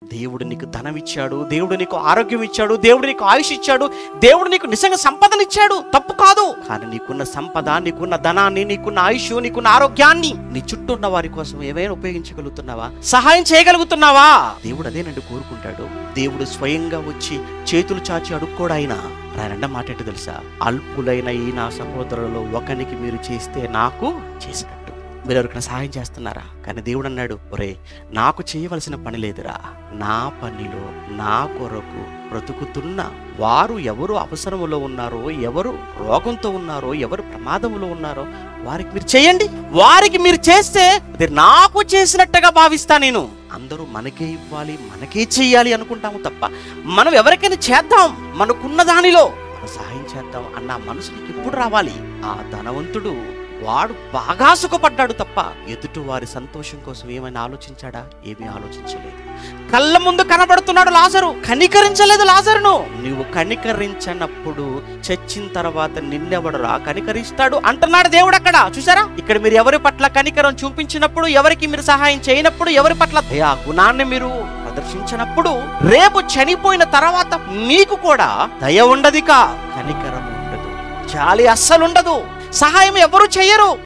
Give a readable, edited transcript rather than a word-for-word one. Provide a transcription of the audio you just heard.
దేవుడు నీకు ధనం ఇచ్చాడు, దేవుడు నీకు ఆరోగ్యం ఇచ్చాడు, దేవుడు నీకు ఆయుష్ ఇచ్చాడు, దేవుడు నీకు నిజంగా సంపదనిచ్చాడు, తప్పు కాదు. కానీ నీకున్న సంపద, నీకున్న ధనాన్ని, నీకున్న ఆయుష్, నీకున్న ఆరోగ్యాన్ని నీ చుట్టూ ఉన్న వారి కోసం ఏమైనా ఉపయోగించగలుగుతున్నావా? సహాయం చేయగలుగుతున్నావా? దేవుడు అదేనండి కోరుకుంటాడు. దేవుడు స్వయంగా వచ్చి చేతులు చాచి అడుక్కోడాయన. ఆయన మాట ఏంటో తెలుసా? అల్పులైన ఈ నా సహోదరులలో ఒకనికి మీరు చేస్తే నాకు చేసినట్టు. మీరు ఎవరికైనా సహాయం చేస్తున్నారా? కానీ దేవుడు అన్నాడు, ఒరే నాకు చేయవలసిన పని లేదురా, నా పనిలో నా కొరకు బ్రతుకుతున్న వారు ఎవరు అవసరములో ఉన్నారో, ఎవరు రోగంతో ఉన్నారో, ఎవరు ప్రమాదంలో ఉన్నారో వారికి మీరు చేయండి. వారికి మీరు చేస్తే అది నాకు చేసినట్టుగా భావిస్తా నేను. అందరూ మనకే ఇవ్వాలి, మనకే చెయ్యాలి అనుకుంటాము తప్ప మనం ఎవరికైనా చేద్దాం, మనకున్న దానిలో మనం సహాయం చేద్దాం అన్న మనసుకి ఎప్పుడు రావాలి? ఆ ధనవంతుడు వాడు బాగా సుఖపడ్డాడు తప్ప ఎదుటి వారి సంతోషం కోసం ఏమైనా ఆలోచించాడా? ఏమీ ఆలోచించలేదు. కళ్ళ ముందు కనబడుతున్నాడు లాజరు, కనికరించలేదు లాజరును. నువ్వు కనికరించనప్పుడు చచ్చిన తర్వాత నిన్నెవడురా కనికరిస్తాడు అంటున్నాడు దేవుడు అక్కడ. చూసారా? ఇక్కడ మీరు ఎవరి పట్ల కనికరం చూపించినప్పుడు, ఎవరికి మీరు సహాయం చేయనప్పుడు, ఎవరి పట్ల దయా గుణాన్ని మీరు ప్రదర్శించినప్పుడు, రేపు చనిపోయిన తర్వాత మీకు కూడా దయ ఉండదిక, కనికరం ఉండదు, జాలి అస్సలు ఉండదు, సహాయం ఎవరు చెయ్యరు.